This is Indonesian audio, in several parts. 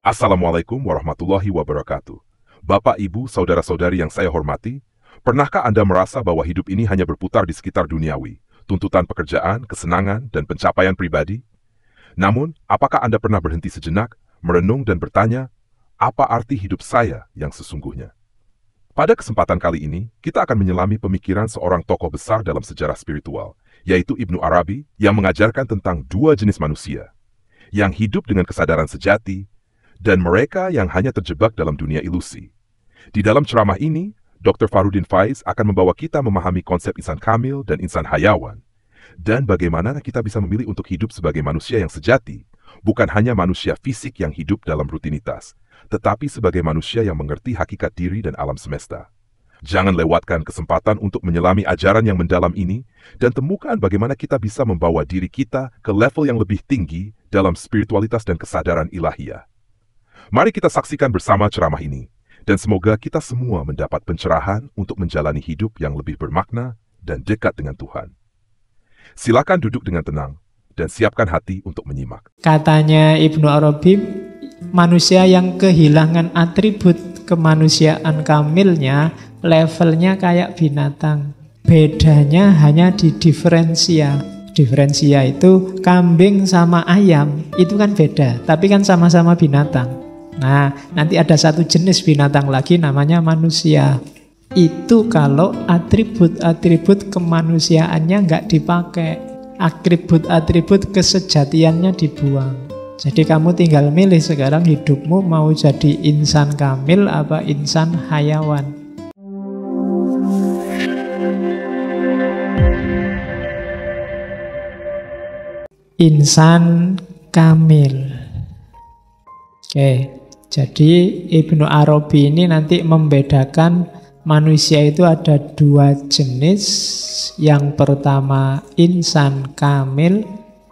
Assalamualaikum warahmatullahi wabarakatuh. Bapak, Ibu, saudara-saudari yang saya hormati, pernahkah Anda merasa bahwa hidup ini hanya berputar di sekitar duniawi, tuntutan pekerjaan, kesenangan, dan pencapaian pribadi? Namun, apakah Anda pernah berhenti sejenak, merenung dan bertanya, apa arti hidup saya yang sesungguhnya? Pada kesempatan kali ini, kita akan menyelami pemikiran seorang tokoh besar dalam sejarah spiritual, yaitu Ibnu Arabi, yang mengajarkan tentang dua jenis manusia, yang hidup dengan kesadaran sejati, dan mereka yang hanya terjebak dalam dunia ilusi. Di dalam ceramah ini, Dr. Farudin Faiz akan membawa kita memahami konsep insan kamil dan insan hayawan, dan bagaimana kita bisa memilih untuk hidup sebagai manusia yang sejati, bukan hanya manusia fisik yang hidup dalam rutinitas, tetapi sebagai manusia yang mengerti hakikat diri dan alam semesta. Jangan lewatkan kesempatan untuk menyelami ajaran yang mendalam ini dan temukan bagaimana kita bisa membawa diri kita ke level yang lebih tinggi dalam spiritualitas dan kesadaran ilahiyah. Mari kita saksikan bersama ceramah ini, dan semoga kita semua mendapat pencerahan untuk menjalani hidup yang lebih bermakna dan dekat dengan Tuhan. Silakan duduk dengan tenang dan siapkan hati untuk menyimak. Katanya Ibnu Arabi, manusia yang kehilangan atribut kemanusiaan kamilnya, levelnya kayak binatang. Bedanya hanya di diferensia. Diferensia itu kambing sama ayam, itu kan beda, tapi kan sama-sama binatang. Nah, nanti ada satu jenis binatang lagi namanya manusia. Itu kalau atribut-atribut kemanusiaannya nggak dipakai, atribut-atribut kesejatiannya dibuang. Jadi kamu tinggal milih sekarang hidupmu mau jadi insan kamil apa insan hayawan. Insan kamil. Oke, jadi Ibnu Arabi ini nanti membedakan manusia itu ada dua jenis. Yang pertama insan kamil,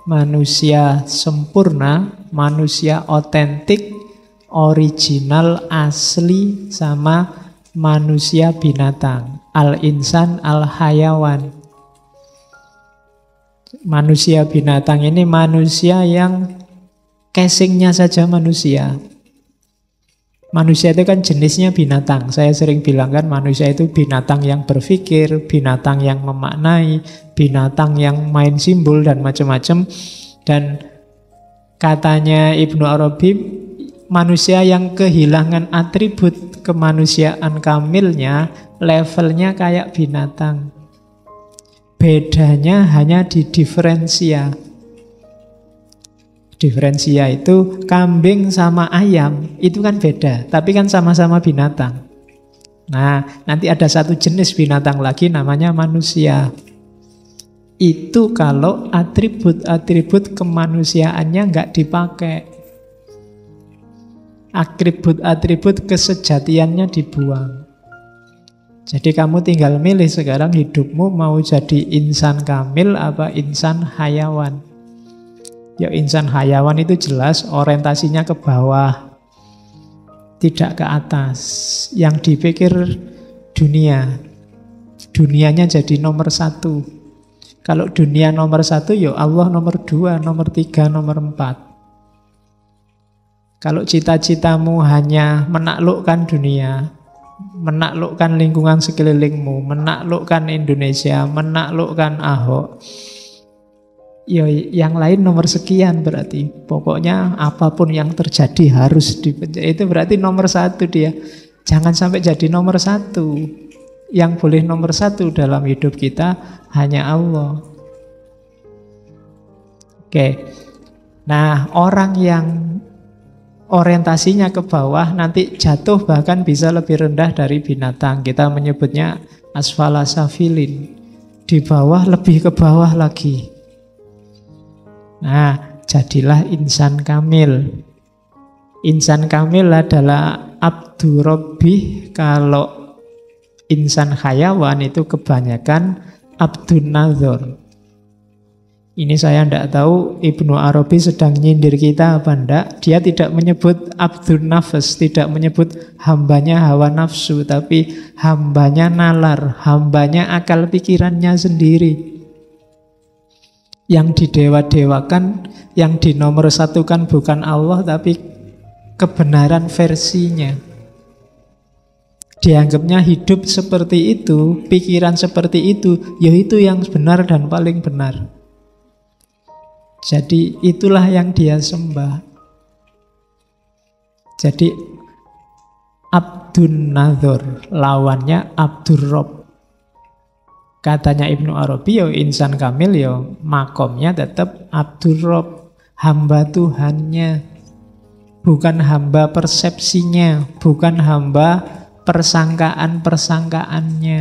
manusia sempurna, manusia otentik, original, asli, sama manusia binatang, al-insan, al-hayawan. Manusia binatang ini manusia yang casingnya saja manusia. Manusia itu kan jenisnya binatang. Saya sering bilang kan manusia itu binatang yang berpikir, binatang yang memaknai, binatang yang main simbol dan macam-macam. Dan katanya Ibnu Arabi, manusia yang kehilangan atribut kemanusiaan kamilnya, levelnya kayak binatang. Bedanya hanya di diferensia. Diferensia itu kambing sama ayam, itu kan beda, tapi kan sama-sama binatang. Nah, nanti ada satu jenis binatang lagi namanya manusia. Itu kalau atribut-atribut kemanusiaannya nggak dipakai, atribut-atribut kesejatiannya dibuang. Jadi kamu tinggal milih sekarang hidupmu mau jadi insan kamil apa insan hayawan. Ya, insan hayawan itu jelas orientasinya ke bawah, tidak ke atas. Yang dipikir dunia, dunianya jadi nomor satu. Kalau dunia nomor satu, ya Allah nomor dua, nomor tiga, nomor empat. Kalau cita-citamu hanya menaklukkan dunia, menaklukkan lingkungan sekelilingmu, menaklukkan Indonesia, menaklukkan Ahok, ya yang lain nomor sekian berarti. Pokoknya apapun yang terjadi harus itu berarti nomor satu dia. Jangan sampai jadi nomor satu. Yang boleh nomor satu dalam hidup kita hanya Allah. Oke. Nah, orang yang orientasinya ke bawah nanti jatuh bahkan bisa lebih rendah dari binatang. Kita menyebutnya asfala safilin. Di bawah lebih ke bawah lagi. Nah, jadilah insan kamil. Insan kamil adalah abdu rabbih. Kalau insan hayawan itu kebanyakan abdun nazar. Ini saya tidak tahu Ibnu Arabi sedang nyindir kita apa enggak. Dia tidak menyebut abdun nafas, tidak menyebut hambanya hawa nafsu, tapi hambanya nalar, hambanya akal pikirannya sendiri. Yang didewa-dewakan, yang dinomorsatukan bukan Allah, tapi kebenaran versinya. Dianggapnya hidup seperti itu, pikiran seperti itu, ya itu yang benar dan paling benar. Jadi itulah yang dia sembah. Jadi Abdun Nadhor, lawannya Abdur Rob. Katanya Ibnu Arabi, ya insan kamil ya makomnya tetap Abdur Rob, hamba Tuhannya. Bukan hamba persepsinya, bukan hamba persangkaan-persangkaannya,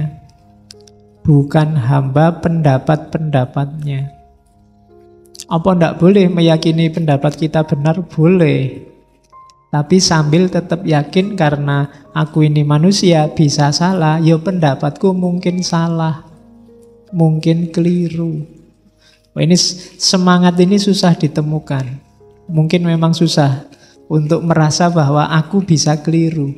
bukan hamba pendapat-pendapatnya. Apa ndak boleh meyakini pendapat kita benar? Boleh. Tapi sambil tetap yakin karena aku ini manusia, bisa salah, ya pendapatku mungkin salah, mungkin keliru. Wah, ini semangat ini susah ditemukan. Mungkin memang susah untuk merasa bahwa aku bisa keliru.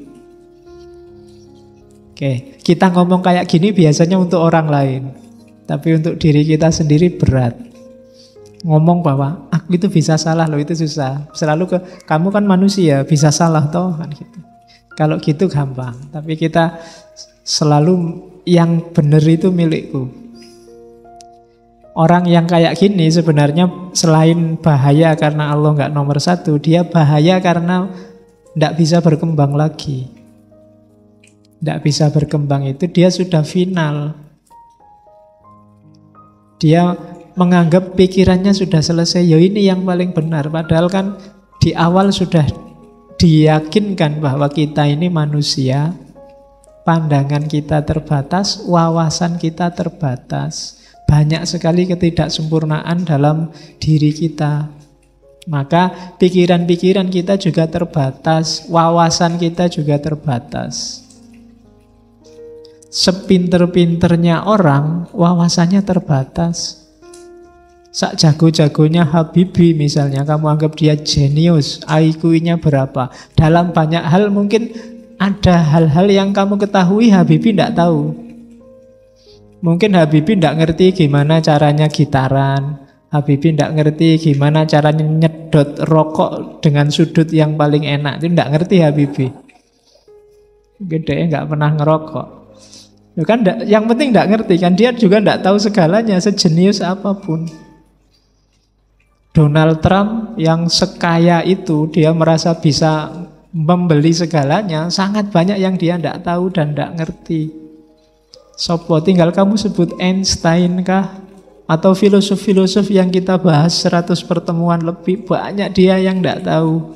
Oke, kita ngomong kayak gini biasanya untuk orang lain. Tapi untuk diri kita sendiri berat. Ngomong bahwa aku itu bisa salah loh, itu susah. Selalu kamu kan manusia, bisa salah toh kan gitu. Kalau gitu gampang. Tapi kita selalu yang benar itu milikku. Orang yang kayak gini sebenarnya selain bahaya karena Allah nggak nomor satu, dia bahaya karena nggak bisa berkembang lagi. Nggak bisa berkembang itu dia sudah final. Dia menganggap pikirannya sudah selesai, ya ini yang paling benar. Padahal kan di awal sudah diyakinkan bahwa kita ini manusia, pandangan kita terbatas, wawasan kita terbatas. Banyak sekali ketidaksempurnaan dalam diri kita. Maka pikiran-pikiran kita juga terbatas, wawasan kita juga terbatas. Sepinter-pinternya orang, wawasannya terbatas. Sak jago-jagonya Habibie misalnya, kamu anggap dia jenius, IQ-nya berapa. Dalam banyak hal mungkin ada hal-hal yang kamu ketahui Habibie tidak tahu. Mungkin Habibie tidak ngerti gimana caranya gitaran, Habibie tidak ngerti gimana caranya nyedot rokok dengan sudut yang paling enak. Itu tidak ngerti Habibie. Mungkin dia nggak pernah ngerokok. Kan yang penting tidak ngerti kan, dia juga tidak tahu segalanya, sejenius apapun. Donald Trump yang sekaya itu, dia merasa bisa membeli segalanya, sangat banyak yang dia tidak tahu dan tidak ngerti. Sopo, tinggal kamu sebut Einstein kah? Atau filosof-filosof yang kita bahas 100 pertemuan lebih, banyak dia yang tidak tahu.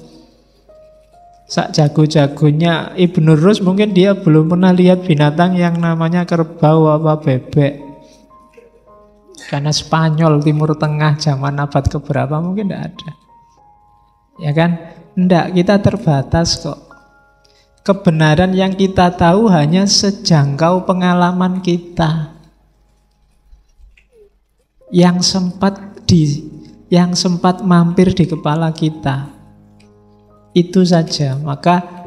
Sak jago-jagonya Ibnu Rus mungkin dia belum pernah lihat binatang yang namanya kerbau apa bebek. Karena Spanyol, Timur Tengah, zaman abad keberapa mungkin tidak ada. Ya kan? Tidak, kita terbatas kok. Kebenaran yang kita tahu hanya sejangkau pengalaman kita. Yang sempat mampir di kepala kita. Itu saja. Maka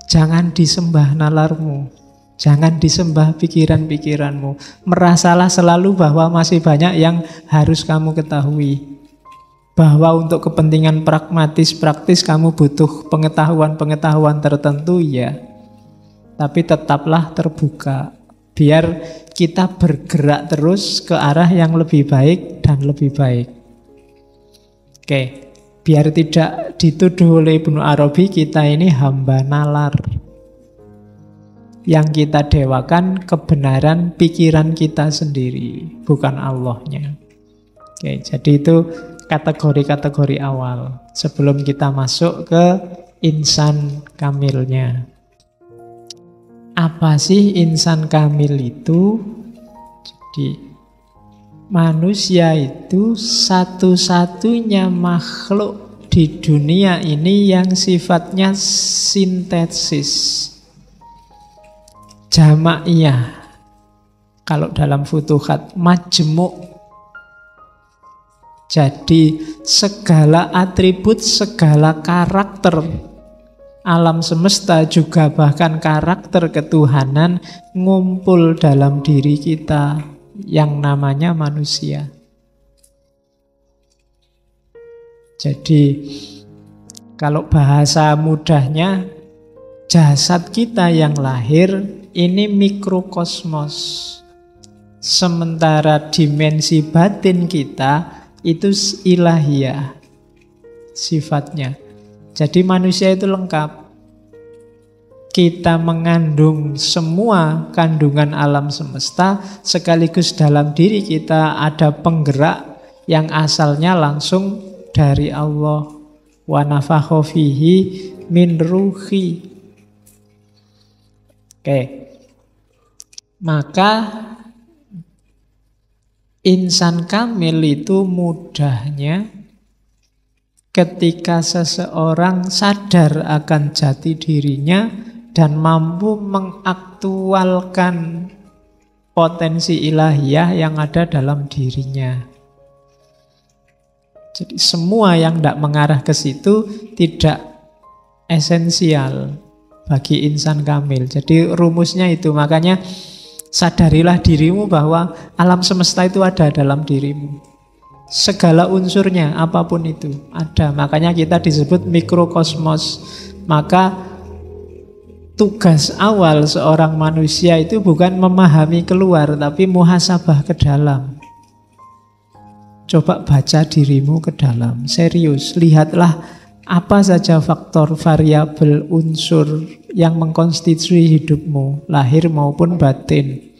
jangan disembah nalarmu. Jangan disembah pikiran-pikiranmu. Merasalah selalu bahwa masih banyak yang harus kamu ketahui. Bahwa untuk kepentingan pragmatis, praktis kamu butuh pengetahuan-pengetahuan tertentu, ya. Tapi tetaplah terbuka. Biar kita bergerak terus ke arah yang lebih baik dan lebih baik. Oke, biar tidak dituduh oleh Ibnu Arabi kita ini hamba nalar. Yang kita dewakan kebenaran pikiran kita sendiri, bukan Allahnya. Oke, jadi itu kategori-kategori awal sebelum kita masuk ke insan kamilnya. Apa sih insan kamil itu? Jadi manusia itu satu-satunya makhluk di dunia ini yang sifatnya sintesis. Jamaiyah. Kalau dalam Futuhat, majmuk. Jadi segala atribut, segala karakter alam semesta, juga bahkan karakter ketuhanan ngumpul dalam diri kita yang namanya manusia. Jadi Kalau bahasa mudahnya, jasad kita yang lahir ini mikrokosmos. Sementara dimensi batin kita itu ilahiyah sifatnya. Jadi manusia itu lengkap. Kita mengandung semua kandungan alam semesta, sekaligus dalam diri kita ada penggerak yang asalnya langsung dari Allah. Wa nafakha fihi min ruhi. Oke. Maka insan kamil itu mudahnya ketika seseorang sadar akan jati dirinya dan mampu mengaktualkan potensi ilahiyah yang ada dalam dirinya. Jadi semua yang tidak mengarah ke situ tidak esensial bagi insan kamil. Jadi rumusnya itu, makanya sadarilah dirimu bahwa alam semesta itu ada dalam dirimu. Segala unsurnya, apapun itu, ada. Makanya kita disebut mikrokosmos. Maka tugas awal seorang manusia itu bukan memahami keluar, tapi muhasabah ke dalam. Coba baca dirimu ke dalam, serius. Lihatlah apa saja faktor, variabel, unsur yang mengkonstitusi hidupmu, lahir maupun batin.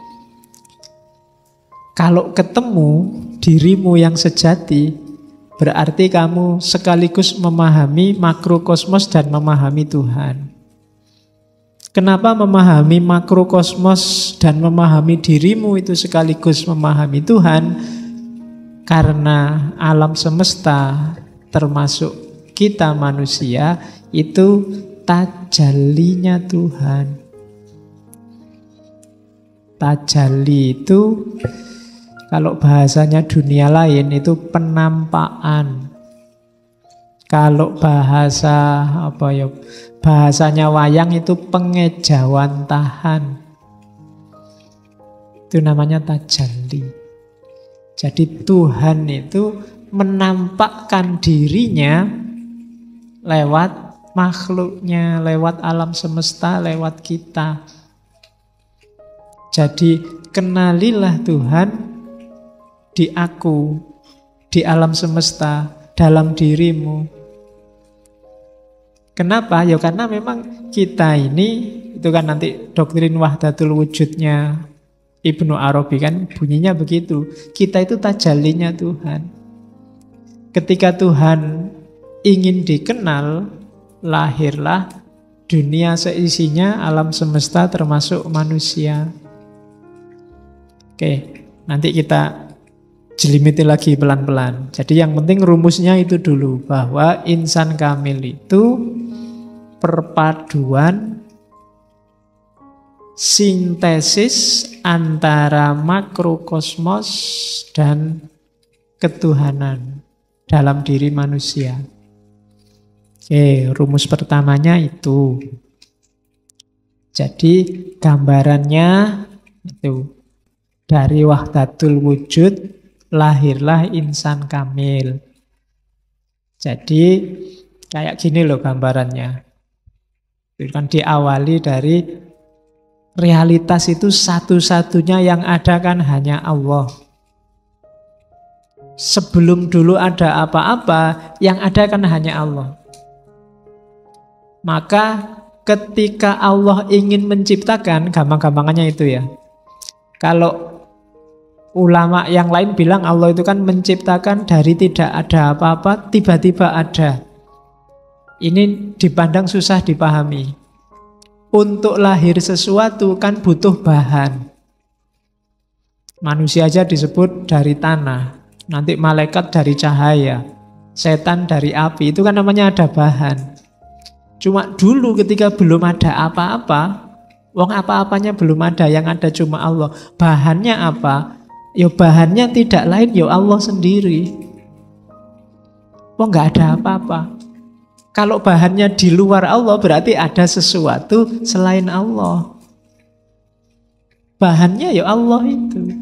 Kalau ketemu dirimu yang sejati, berarti kamu sekaligus memahami makrokosmos dan memahami Tuhan. Kenapa memahami makrokosmos dan memahami dirimu itu sekaligus memahami Tuhan? Karena alam semesta termasuk kita manusia itu tajallinya Tuhan. Tajalli itu kalau bahasanya dunia lain itu penampakan. Kalau bahasanya wayang itu pengejawantahan. Itu namanya tajalli. Jadi Tuhan itu menampakkan dirinya lewat makhluknya, lewat alam semesta, lewat kita. Jadi kenalilah Tuhan di aku, di alam semesta, dalam dirimu. Kenapa? Ya karena memang kita ini, itu kan nanti doktrin wahdatul wujudnya Ibnu Arabi kan bunyinya begitu. Kita itu tajallinya Tuhan. Ketika Tuhan ingin dikenal, lahirlah dunia seisinya, alam semesta termasuk manusia. Oke, nanti kita jelimiti lagi pelan-pelan. Jadi yang penting rumusnya itu dulu, bahwa insan kamil itu perpaduan sintesis antara makrokosmos dan ketuhanan dalam diri manusia. Oke, rumus pertamanya itu. Jadi gambarannya itu, dari wahdatul wujud lahirlah insan kamil. Jadi kayak gini loh gambarannya. Itu kan diawali dari realitas itu satu-satunya yang ada kan hanya Allah. Sebelum dulu ada apa-apa, yang ada kan hanya Allah. Maka ketika Allah ingin menciptakan, gampang-gampangannya itu ya. Kalau ulama yang lain bilang Allah itu kan menciptakan dari tidak ada apa-apa, tiba-tiba ada. Ini dipandang susah dipahami. Untuk lahir sesuatu kan butuh bahan. Manusia aja disebut dari tanah, nanti malaikat dari cahaya, setan dari api, itu kan namanya ada bahan. Cuma dulu ketika belum ada apa-apa, wong apa-apanya belum ada, yang ada cuma Allah. Bahannya apa? Ya bahannya tidak lain, ya Allah sendiri. Wong nggak ada apa-apa. Kalau bahannya di luar Allah berarti ada sesuatu selain Allah. Bahannya ya Allah itu.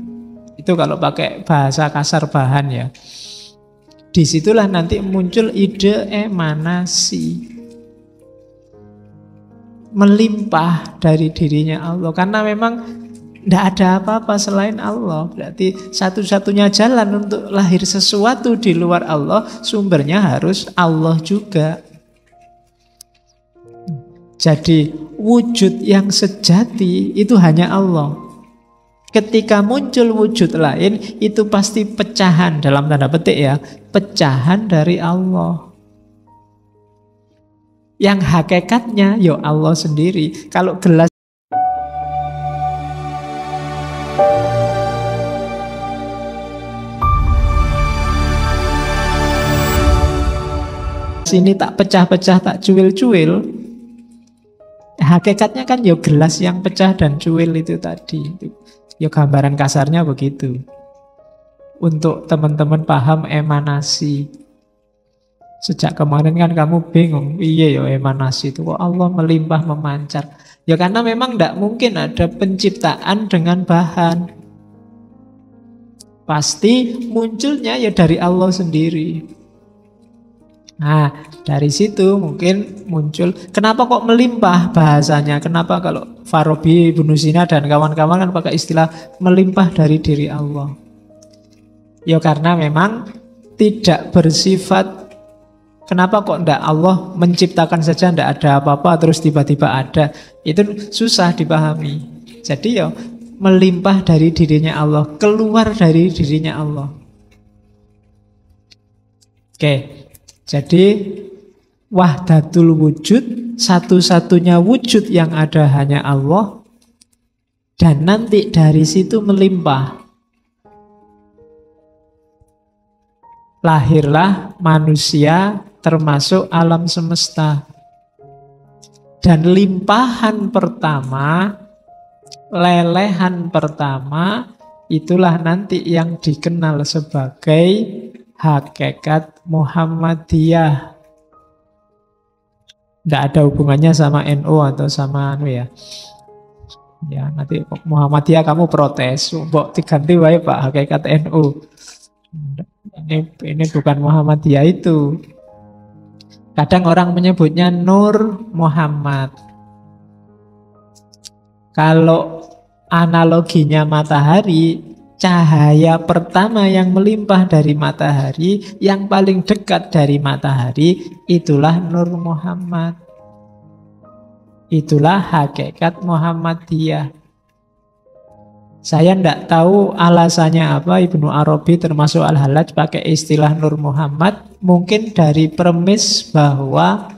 Itu kalau pakai bahasa kasar bahan ya. Disitulah nanti muncul ide emanasi, melimpah dari dirinya Allah. Karena memang tidak ada apa-apa selain Allah. Berarti satu-satunya jalan untuk lahir sesuatu di luar Allah, sumbernya harus Allah juga. Jadi wujud yang sejati itu hanya Allah. Ketika muncul wujud lain, itu pasti pecahan, dalam tanda petik ya, pecahan dari Allah. Yang hakikatnya ya Allah sendiri. Kalau gelas ini tak pecah-pecah, tak cuil-cuil, hakikatnya kan ya gelas yang pecah dan cuil itu tadi. Ya gambaran kasarnya begitu. Untuk teman-teman paham emanasi. Sejak kemarin kan kamu bingung, iya ya emanasi itu kok Allah melimpah memancar. Ya karena memang tidak mungkin ada penciptaan dengan bahan. Pasti munculnya ya dari Allah sendiri. Nah, dari situ mungkin muncul, kenapa kok melimpah bahasanya? Kenapa kalau Farabi, Ibnu Sina dan kawan-kawan kan pakai istilah melimpah dari diri Allah? Ya karena memang tidak bersifat, kenapa kok enggak Allah menciptakan saja enggak ada apa-apa terus tiba-tiba ada? Itu susah dipahami. Jadi ya melimpah dari dirinya Allah, keluar dari dirinya Allah. Oke. Jadi wahdatul wujud, satu-satunya wujud yang ada hanya Allah, dan nanti dari situ melimpah. Lahirlah manusia termasuk alam semesta. Dan limpahan pertama, lelehan pertama, itulah nanti yang dikenal sebagai hakikat Muhammadiyah. Tidak ada hubungannya sama NU atau sama ya. Ya, nanti Muhammadiyah kamu protes, mbok diganti wae Pak hakikat NU. Ini bukan Muhammadiyah itu. Kadang orang menyebutnya Nur Muhammad. Kalau analoginya matahari, cahaya pertama yang melimpah dari matahari, yang paling dekat dari matahari, itulah Nur Muhammad. Itulah hakikat Muhammadiyah. Saya tidak tahu alasannya apa Ibnu Arabi termasuk Al-Hallaj pakai istilah Nur Muhammad. Mungkin dari premis bahwa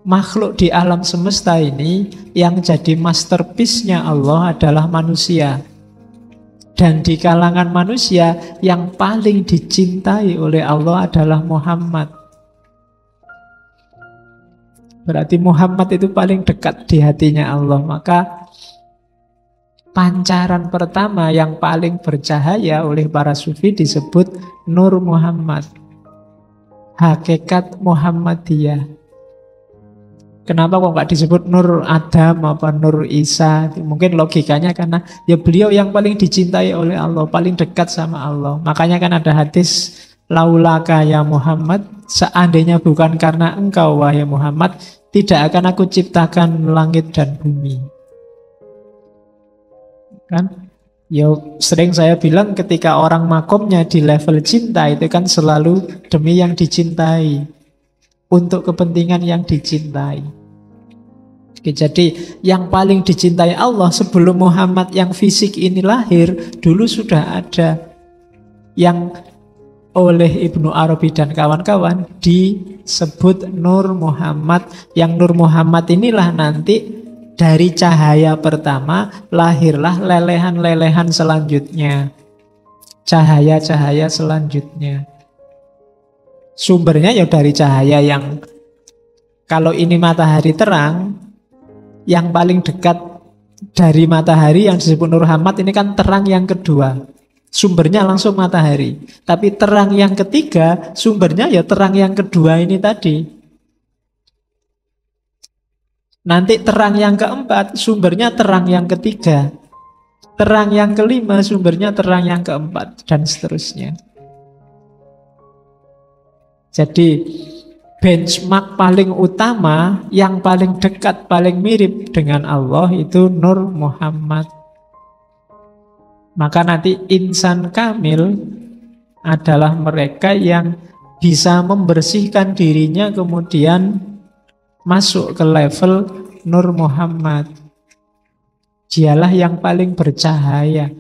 makhluk di alam semesta ini yang jadi masterpiece-nya Allah adalah manusia. Dan di kalangan manusia yang paling dicintai oleh Allah adalah Muhammad. Berarti Muhammad itu paling dekat di hatinya Allah. Maka pancaran pertama yang paling bercahaya oleh para sufi disebut Nur Muhammad. Hakikat Muhammadiyah. Kenapa kok nggak disebut Nur Adam apa Nur Isa? Mungkin logikanya karena ya beliau yang paling dicintai oleh Allah, paling dekat sama Allah. Makanya kan ada hadis laulaka ya Muhammad, seandainya bukan karena engkau wahai Muhammad, tidak akan aku ciptakan langit dan bumi. Kan? Ya sering saya bilang ketika orang makomnya di level cinta itu kan selalu demi yang dicintai, untuk kepentingan yang dicintai. Oke, jadi yang paling dicintai Allah sebelum Muhammad yang fisik ini lahir, dulu sudah ada yang oleh Ibnu Arabi dan kawan-kawan disebut Nur Muhammad. Yang Nur Muhammad inilah nanti dari cahaya pertama lahirlah lelehan-lelehan selanjutnya, cahaya-cahaya selanjutnya. Sumbernya ya dari cahaya yang, kalau ini matahari terang, yang paling dekat dari matahari yang disebut Nur Muhammad ini kan terang yang kedua. Sumbernya langsung matahari. Tapi terang yang ketiga, sumbernya ya terang yang kedua ini tadi. Nanti terang yang keempat, sumbernya terang yang ketiga. Terang yang kelima, sumbernya terang yang keempat. Dan seterusnya. Jadi benchmark paling utama, yang paling dekat, paling mirip dengan Allah itu Nur Muhammad. Maka nanti insan kamil adalah mereka yang bisa membersihkan dirinya kemudian masuk ke level Nur Muhammad. Dialah yang paling bercahaya.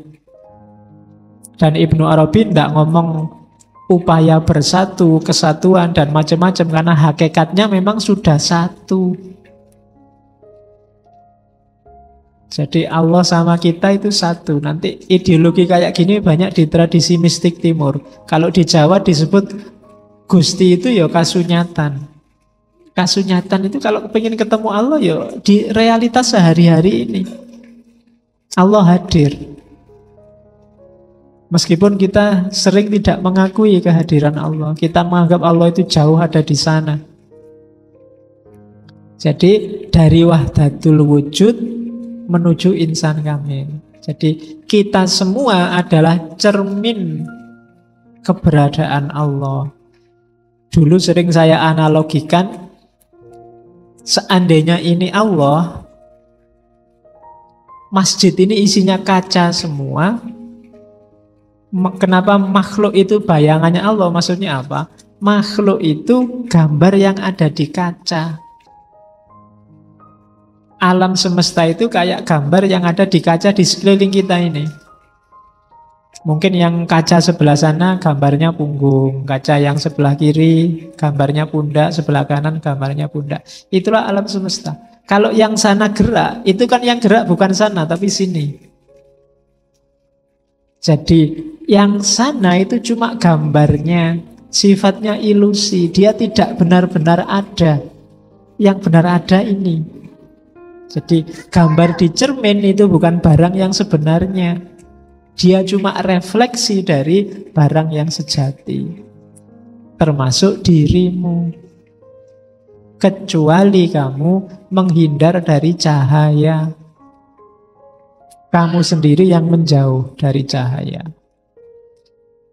Dan Ibnu Arabi tidak ngomong upaya bersatu, kesatuan, dan macam-macam, karena hakikatnya memang sudah satu. Jadi Allah sama kita itu satu. Nanti ideologi kayak gini banyak di tradisi mistik timur. Kalau di Jawa disebut Gusti itu ya kasunyatan. Kasunyatan itu kalau pengen ketemu Allah ya di realitas sehari-hari ini. Allah hadir. Meskipun kita sering tidak mengakui kehadiran Allah, kita menganggap Allah itu jauh ada di sana. Jadi dari wahdatul wujud menuju insan kamil. Jadi kita semua adalah cermin keberadaan Allah. Dulu sering saya analogikan, seandainya ini Allah, masjid ini isinya kaca semua. Kenapa makhluk itu bayangannya Allah? Maksudnya apa? Makhluk itu gambar yang ada di kaca. Alam semesta itu kayak gambar yang ada di kaca di sekeliling kita ini. Mungkin yang kaca sebelah sana gambarnya punggung, kaca yang sebelah kiri gambarnya pundak, sebelah kanan gambarnya pundak. Itulah alam semesta. Kalau yang sana gerak, itu kan yang gerak bukan sana tapi sini. Jadi yang sana itu cuma gambarnya, sifatnya ilusi, dia tidak benar-benar ada. Yang benar ada ini. Jadi gambar di cermin itu bukan barang yang sebenarnya. Dia cuma refleksi dari barang yang sejati. Termasuk dirimu. Kecuali kamu menghindar dari cahaya. Kamu sendiri yang menjauh dari cahaya.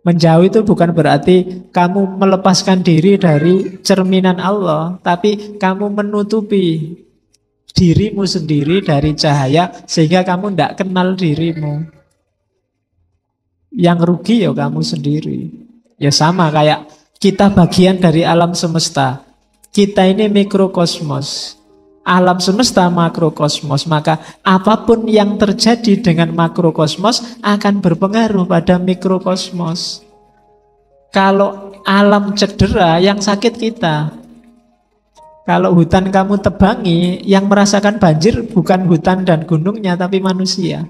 Menjauh itu bukan berarti kamu melepaskan diri dari cerminan Allah, tapi kamu menutupi dirimu sendiri dari cahaya sehingga kamu tidak kenal dirimu. Yang rugi ya kamu sendiri. Ya sama kayak kita bagian dari alam semesta. Kita ini mikrokosmos. Alam semesta makrokosmos, maka apapun yang terjadi dengan makrokosmos akan berpengaruh pada mikrokosmos. Kalau alam cedera, yang sakit kita. Kalau hutan kamu tebangi, yang merasakan banjir bukan hutan dan gunungnya, tapi manusia.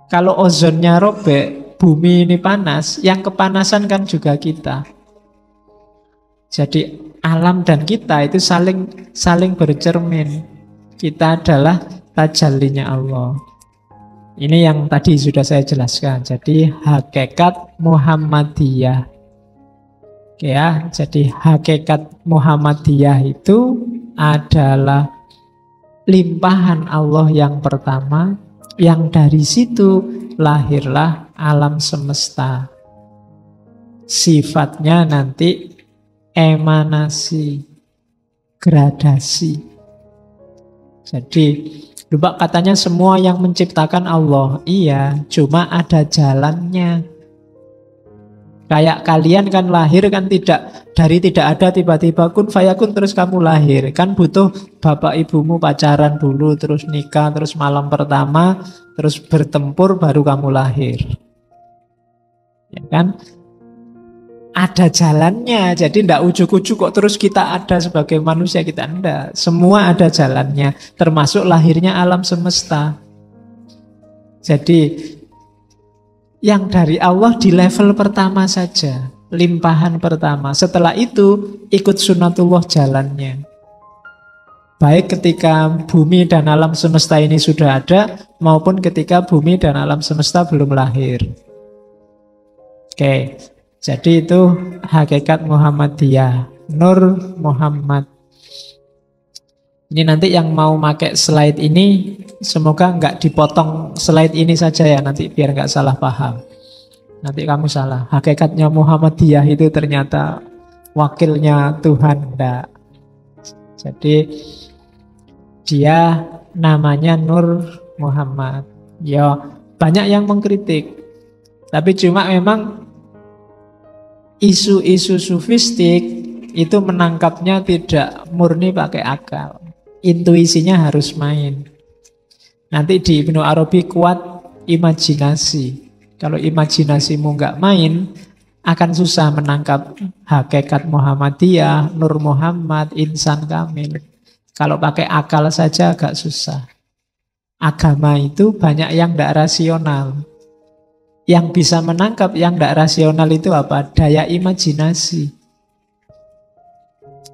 Kalau ozonnya robek, bumi ini panas, yang kepanasan kan juga kita. Jadi alam dan kita itu saling bercermin. Kita adalah tajallinya Allah. Ini yang tadi sudah saya jelaskan. Jadi hakikat Muhammadiyah. Oke ya, jadi hakikat Muhammadiyah itu adalah limpahan Allah yang pertama, yang dari situ lahirlah alam semesta. Sifatnya nanti emanasi, gradasi. Jadi, lupa katanya semua yang menciptakan Allah. Iya, cuma ada jalannya. Kayak kalian kan lahir kan tidak ada tiba-tiba kun fayakun terus kamu lahir. Kan butuh bapak ibumu pacaran dulu, terus nikah, terus malam pertama, terus bertempur baru kamu lahir. Ya kan? Ada jalannya, jadi tidak ujuk-ujuk kok terus kita ada sebagai manusia, kita enggak. Semua ada jalannya, termasuk lahirnya alam semesta. Jadi yang dari Allah di level pertama saja, limpahan pertama. Setelah itu ikut sunatullah jalannya. Baik ketika bumi dan alam semesta ini sudah ada, maupun ketika bumi dan alam semesta belum lahir. Oke. Jadi itu hakikat Muhammadiyah, Nur Muhammad. Ini nanti yang mau pakai slide ini, semoga nggak dipotong slide ini saja ya, nanti biar nggak salah paham. Nanti kamu salah. Hakikatnya Muhammadiyah itu ternyata wakilnya Tuhan, enggak. Jadi dia namanya Nur Muhammad. Ya, banyak yang mengkritik. Tapi cuma memang isu-isu sufistik itu menangkapnya tidak murni pakai akal. Intuisinya harus main. Nanti di Ibnu Arabi kuat imajinasi. Kalau imajinasimu nggak main, akan susah menangkap hakikat Muhammadiyah, Nur Muhammad, insan kamil. Kalau pakai akal saja agak susah. Agama itu banyak yang tidak rasional. Yang bisa menangkap yang tidak rasional itu apa? Daya imajinasi.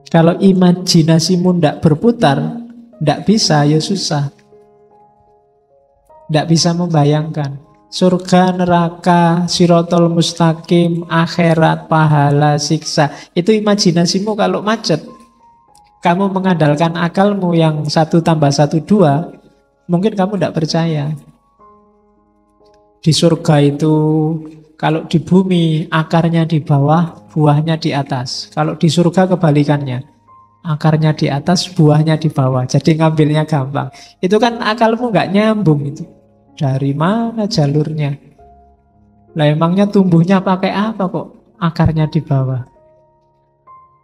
Kalau imajinasimu tidak berputar, tidak bisa, ya susah. Tidak bisa membayangkan. Surga, neraka, sirotol mustaqim, akhirat, pahala, siksa. Itu imajinasimu kalau macet. Kamu mengandalkan akalmu yang 1 tambah 1 2, mungkin kamu tidak percaya. Di surga itu, kalau di bumi, akarnya di bawah, buahnya di atas. Kalau di surga kebalikannya. Akarnya di atas, buahnya di bawah. Jadi ngambilnya gampang. Itu kan akalmu nggak nyambung itu. Dari mana jalurnya? Lah emangnya tumbuhnya pakai apa kok akarnya di bawah?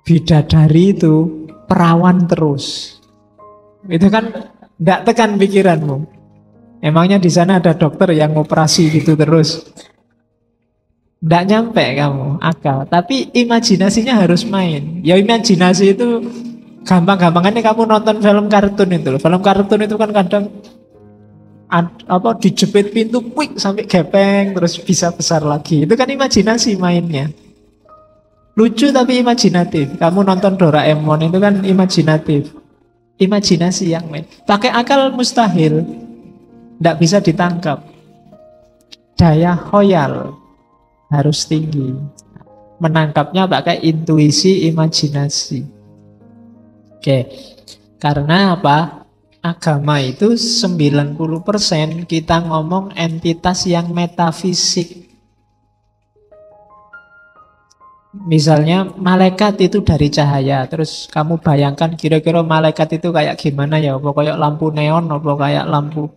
Bidadari itu perawan terus. Itu kan nggak tekan pikiranmu. Emangnya di sana ada dokter yang operasi gitu terus? Nggak nyampe kamu akal. Tapi imajinasinya harus main. Ya imajinasi itu gampang-gampangannya kamu nonton film kartun itu. Film kartun itu kan kadang dijepit pintu quick sampai gepeng terus bisa besar lagi. Itu kan imajinasi mainnya. Lucu tapi imajinatif. Kamu nonton Doraemon itu kan imajinatif. Imajinasi yang main. Pakai akal mustahil. Tidak bisa ditangkap. Daya khoyal harus tinggi. Menangkapnya pakai intuisi, imajinasi. Oke. Karena apa? Agama itu 90% kita ngomong entitas yang metafisik. Misalnya malaikat itu dari cahaya. Terus kamu bayangkan kira-kira malaikat itu kayak gimana ya? Apa kayak lampu neon, apa kayak lampu.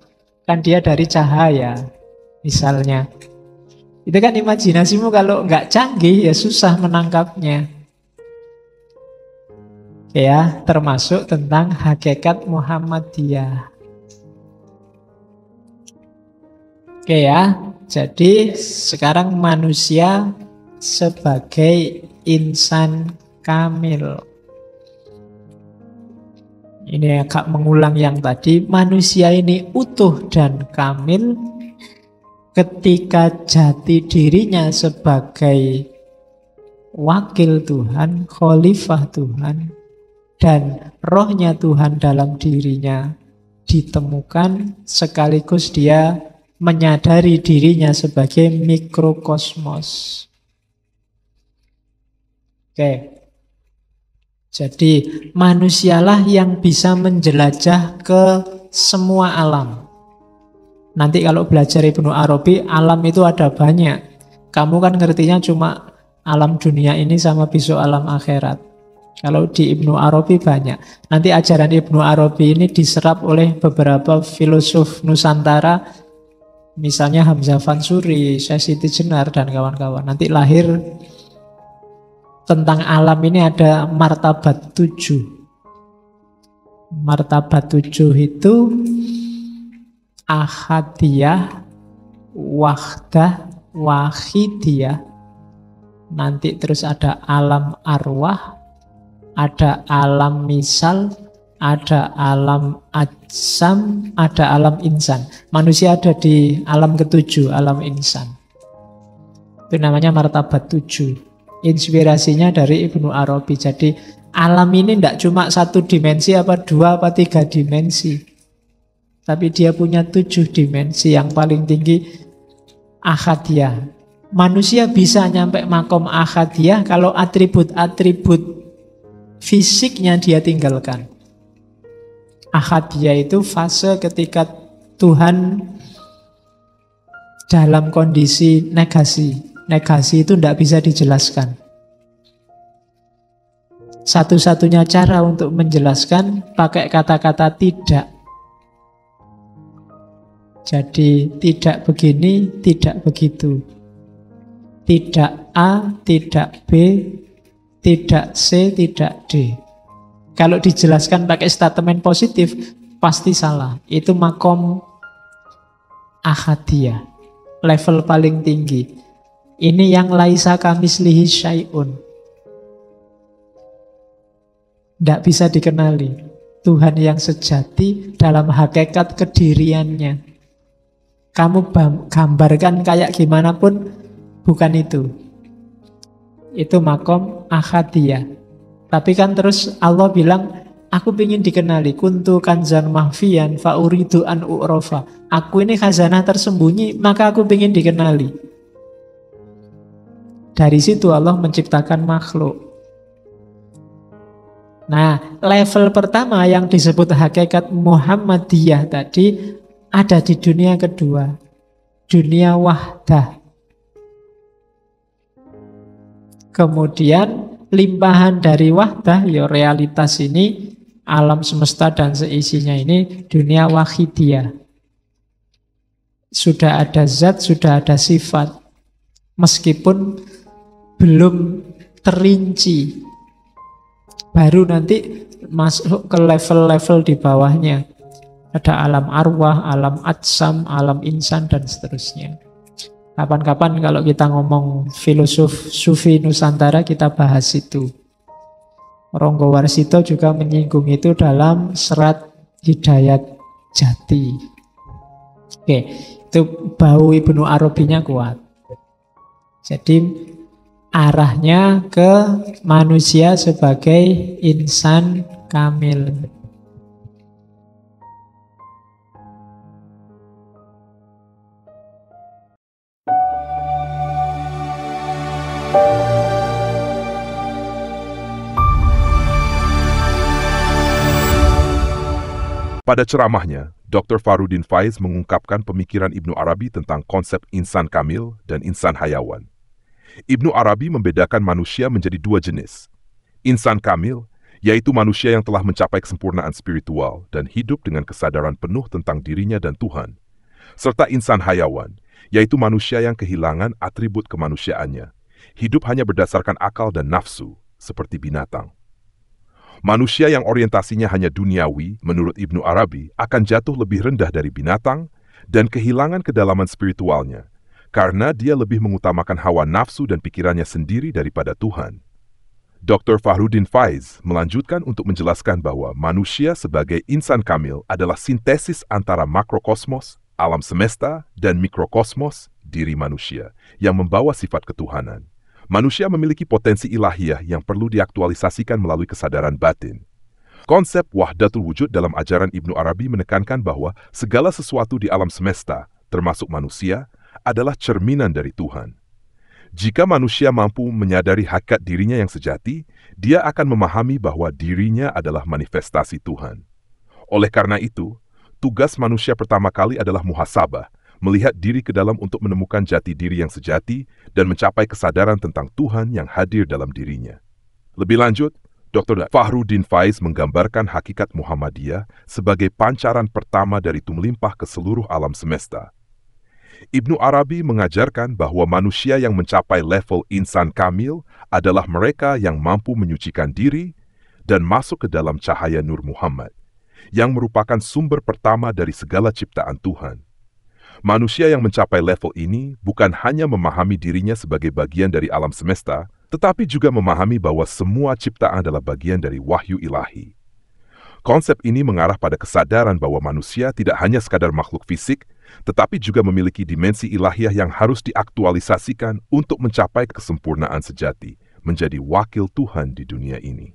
Kan dia dari cahaya. Misalnya. Itu kan imajinasimu kalau nggak canggih ya susah menangkapnya. Ya, termasuk tentang hakikat Muhammadiyah. Oke ya, jadi sekarang manusia sebagai insan kamil. Ini agak mengulang yang tadi, manusia ini utuh dan kamil ketika jati dirinya sebagai wakil Tuhan, khalifah Tuhan, dan rohnya Tuhan dalam dirinya ditemukan sekaligus dia menyadari dirinya sebagai mikrokosmos. Oke. Jadi manusialah yang bisa menjelajah ke semua alam. Nanti kalau belajar Ibnu Arabi, alam itu ada banyak. Kamu kan ngertinya cuma alam dunia ini sama besok alam akhirat. Kalau di Ibnu Arabi banyak. Nanti ajaran Ibnu Arabi ini diserap oleh beberapa filosof Nusantara. Misalnya Hamzah Fansuri, Syekh Siti Jenar, dan kawan-kawan. Nanti lahir tentang alam ini ada martabat 7. Martabat 7 itu ahadiyah, wahdah, wahidiyah. Nanti terus ada alam arwah, ada alam misal, ada alam ajsam, ada alam insan. Manusia ada di alam ke-7, alam insan. Itu namanya martabat 7. Inspirasinya dari Ibnu Arabi. Jadi alam ini tidak cuma 1 dimensi, apa 2, apa 3 dimensi. Tapi dia punya 7 dimensi. Yang paling tinggi ahadiyah. Manusia bisa nyampe makom ahadiyah kalau atribut-atribut fisiknya dia tinggalkan. Ahadiyah itu fase ketika Tuhan dalam kondisi negasi. Negasi itu tidak bisa dijelaskan. Satu-satunya cara untuk menjelaskan pakai kata-kata tidak. Jadi tidak begini, tidak begitu. Tidak A, tidak B, tidak C, tidak D. Kalau dijelaskan pakai statement positif, pasti salah. Itu makom ahadiyah, level paling tinggi. Ini yang laisa kamislihi syai'un. Tidak bisa dikenali. Tuhan yang sejati dalam hakikat kediriannya. Kamu gambarkan kayak gimana pun, bukan itu. Itu makom ahadiyah. Tapi kan terus Allah bilang, aku ingin dikenali. Kuntu kanzan mahfiyan fa'uridu an u'rofa. Aku ini khazanah tersembunyi, maka aku ingin dikenali. Dari situ Allah menciptakan makhluk. Nah, level pertama yang disebut hakikat Muhammadiyah tadi ada di dunia kedua, dunia wahdah. Kemudian limpahan dari wahdah, ya realitas ini, alam semesta dan seisinya ini, dunia wahidiyah. Sudah ada zat, sudah ada sifat, meskipun belum terinci. Baru nanti masuk ke level-level di bawahnya. Ada alam arwah, alam atsam, alam insan, dan seterusnya. Kapan-kapan kalau kita ngomong filosof sufi Nusantara, kita bahas itu. Ronggo Warsito juga menyinggung itu dalam serat Hidayat Jati. Oke, itu bau Ibnu Arabinya kuat. Jadi arahnya ke manusia sebagai insan kamil. Pada ceramahnya, Dr. Fahrudin Faiz mengungkapkan pemikiran Ibnu Arabi tentang konsep insan kamil dan insan hayawan. Ibnu Arabi membedakan manusia menjadi dua jenis. Insan kamil, yaitu manusia yang telah mencapai kesempurnaan spiritual dan hidup dengan kesadaran penuh tentang dirinya dan Tuhan. Serta insan hayawan, yaitu manusia yang kehilangan atribut kemanusiaannya. Hidup hanya berdasarkan akal dan nafsu, seperti binatang. Manusia yang orientasinya hanya duniawi, menurut Ibnu Arabi, akan jatuh lebih rendah dari binatang dan kehilangan kedalaman spiritualnya, karena dia lebih mengutamakan hawa nafsu dan pikirannya sendiri daripada Tuhan. Dr. Fahrudin Faiz melanjutkan untuk menjelaskan bahwa manusia sebagai insan kamil adalah sintesis antara makrokosmos, alam semesta, dan mikrokosmos, diri manusia, yang membawa sifat ketuhanan. Manusia memiliki potensi ilahiyah yang perlu diaktualisasikan melalui kesadaran batin. Konsep wahdatul wujud dalam ajaran Ibnu Arabi menekankan bahwa segala sesuatu di alam semesta, termasuk manusia, adalah cerminan dari Tuhan. Jika manusia mampu menyadari hakikat dirinya yang sejati, dia akan memahami bahwa dirinya adalah manifestasi Tuhan. Oleh karena itu, tugas manusia pertama kali adalah muhasabah, melihat diri ke dalam untuk menemukan jati diri yang sejati dan mencapai kesadaran tentang Tuhan yang hadir dalam dirinya. Lebih lanjut, Dr. Fahrudin Faiz menggambarkan hakikat Muhammadiyah sebagai pancaran pertama dari tumelimpah ke seluruh alam semesta. Ibnu Arabi mengajarkan bahwa manusia yang mencapai level insan kamil adalah mereka yang mampu menyucikan diri dan masuk ke dalam cahaya Nur Muhammad, yang merupakan sumber pertama dari segala ciptaan Tuhan. Manusia yang mencapai level ini bukan hanya memahami dirinya sebagai bagian dari alam semesta, tetapi juga memahami bahwa semua ciptaan adalah bagian dari wahyu ilahi. Konsep ini mengarah pada kesadaran bahwa manusia tidak hanya sekadar makhluk fisik, tetapi juga memiliki dimensi ilahiyah yang harus diaktualisasikan untuk mencapai kesempurnaan sejati, menjadi wakil Tuhan di dunia ini.